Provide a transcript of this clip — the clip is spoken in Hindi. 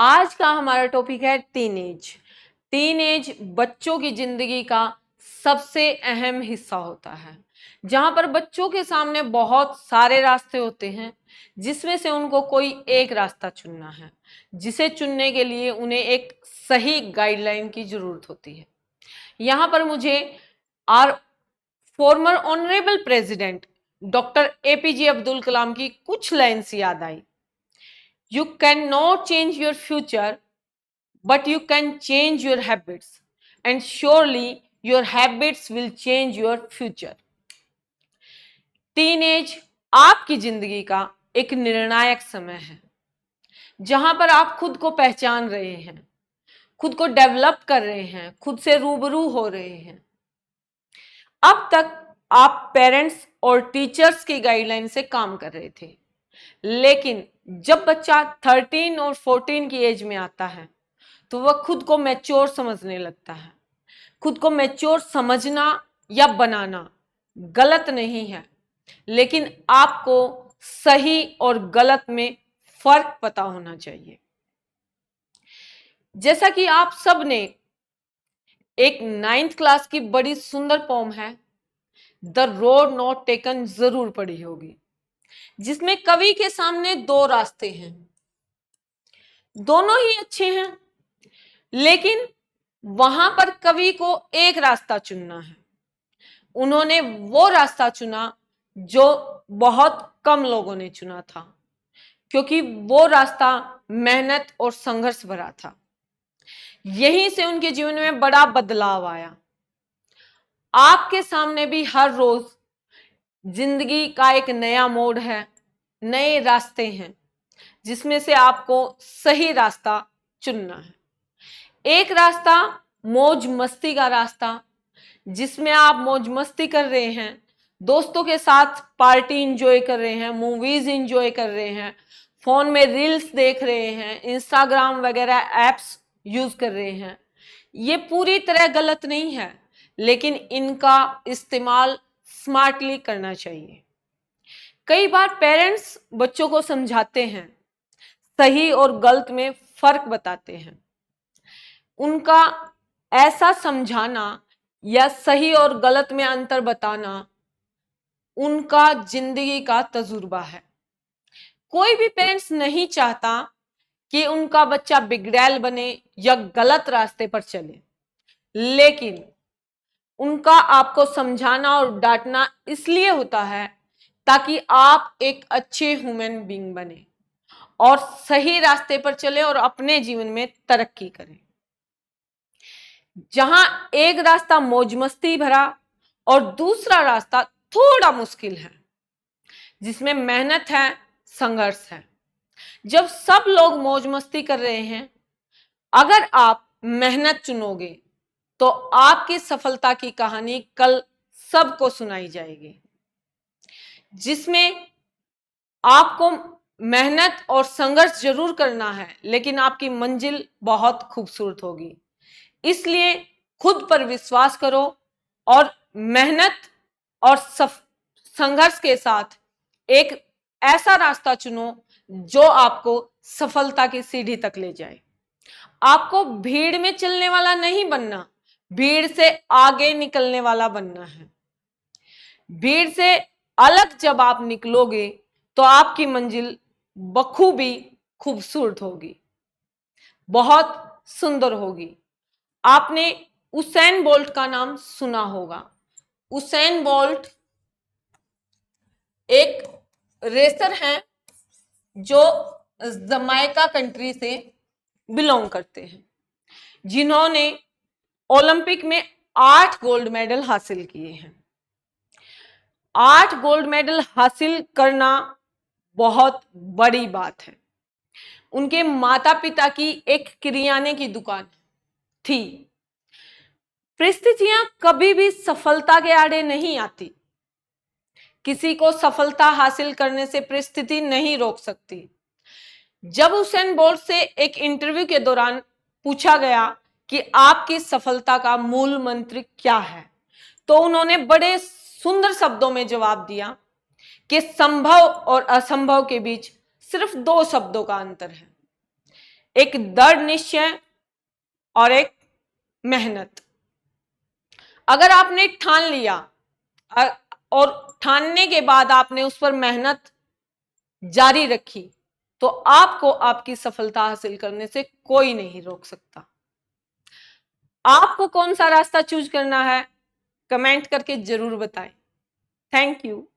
आज का हमारा टॉपिक है टीनेज। टीनेज बच्चों की जिंदगी का सबसे अहम हिस्सा होता है, जहां पर बच्चों के सामने बहुत सारे रास्ते होते हैं, जिसमें से उनको कोई एक रास्ता चुनना है, जिसे चुनने के लिए उन्हें एक सही गाइडलाइन की जरूरत होती है। यहाँ पर मुझे our former honourable president doctor APJ Abdul Kalam की कुछ लाइन्स याद आई। You can not change your future, but you can change your habits, and surely your habits will change your future. Teenage आपकी जिंदगी का एक निर्णायक समय है, जहां पर आप खुद को पहचान रहे हैं, खुद को डेवलप कर रहे हैं, खुद से रूबरू हो रहे हैं। अब तक आप पेरेंट्स और टीचर्स की गाइडलाइन से काम कर रहे थे, लेकिन जब बच्चा 13 और 14 की एज में आता है तो वह खुद को मैच्योर समझने लगता है। खुद को मैच्योर समझना या बनाना गलत नहीं है, लेकिन आपको सही और गलत में फर्क पता होना चाहिए। जैसा कि आप सब ने एक 9th क्लास की बड़ी सुंदर पोम है द रोड नॉट टेकन जरूर पढ़ी होगी, जिसमें कवि के सामने दो रास्ते हैं, दोनों ही अच्छे हैं, लेकिन वहां पर कवि को एक रास्ता चुनना है। उन्होंने वो रास्ता चुना जो बहुत कम लोगों ने चुना था, क्योंकि वो रास्ता मेहनत और संघर्ष भरा था। यहीं से उनके जीवन में बड़ा बदलाव आया। आपके सामने भी हर रोज जिंदगी का एक नया मोड़ है, नए रास्ते हैं, जिसमें से आपको सही रास्ता चुनना है। एक रास्ता मौज मस्ती का रास्ता, जिसमें आप मौज मस्ती कर रहे हैं, दोस्तों के साथ पार्टी इंजॉय कर रहे हैं, मूवीज इंजॉय कर रहे हैं, फोन में रील्स देख रहे हैं, इंस्टाग्राम वगैरह एप्स यूज कर रहे हैं। ये पूरी तरह गलत नहीं है, लेकिन इनका इस्तेमाल स्मार्टली करना चाहिए। कई बार पेरेंट्स बच्चों को समझाते हैं, सही और गलत में फर्क बताते हैं। उनका ऐसा समझाना या सही और गलत में अंतर बताना उनका जिंदगी का तजुर्बा है। कोई भी पेरेंट्स नहीं चाहता कि उनका बच्चा बिगड़ैल बने या गलत रास्ते पर चले, लेकिन उनका आपको समझाना और डांटना इसलिए होता है ताकि आप एक अच्छे ह्यूमन बीइंग बने और सही रास्ते पर चले और अपने जीवन में तरक्की करें। जहां एक रास्ता मौज मस्ती भरा और दूसरा रास्ता थोड़ा मुश्किल है, जिसमें मेहनत है, संघर्ष है। जब सब लोग मौज मस्ती कर रहे हैं, अगर आप मेहनत चुनोगे तो आपकी सफलता की कहानी कल सबको सुनाई जाएगी, जिसमें आपको मेहनत और संघर्ष जरूर करना है, लेकिन आपकी मंजिल बहुत खूबसूरत होगी। इसलिए खुद पर विश्वास करो और मेहनत और संघर्ष के साथ एक ऐसा रास्ता चुनो जो आपको सफलता की सीढ़ी तक ले जाए। आपको भीड़ में चलने वाला नहीं बनना, भीड़ से आगे निकलने वाला बनना है। भीड़ से अलग जब आप निकलोगे तो आपकी मंजिल बखूबी खूबसूरत होगी, बहुत सुंदर होगी। आपने उसेन बोल्ट का नाम सुना होगा। उसेन बोल्ट एक रेसर हैं जो जमाइका कंट्री से बिलोंग करते हैं, जिन्होंने ओलंपिक में 8 गोल्ड मेडल हासिल किए हैं। 8 गोल्ड मेडल हासिल करना बहुत बड़ी बात है। उनके माता पिता की एक किरियाने की दुकान थी। परिस्थितियां कभी भी सफलता के आड़े नहीं आती। किसी को सफलता हासिल करने से परिस्थिति नहीं रोक सकती। जब उसेन बोल्ट से एक इंटरव्यू के दौरान पूछा गया कि आपकी सफलता का मूल मंत्र क्या है, तो उन्होंने बड़े सुंदर शब्दों में जवाब दिया कि संभव और असंभव के बीच सिर्फ 2 शब्दों का अंतर है। एक दृढ़ निश्चय और एक मेहनत। अगर आपने ठान लिया और ठानने के बाद आपने उस पर मेहनत जारी रखी, तो आपको आपकी सफलता हासिल करने से कोई नहीं रोक सकता। आपको कौन सा रास्ता चूज करना है, कमेंट करके जरूर बताएं। Thank you.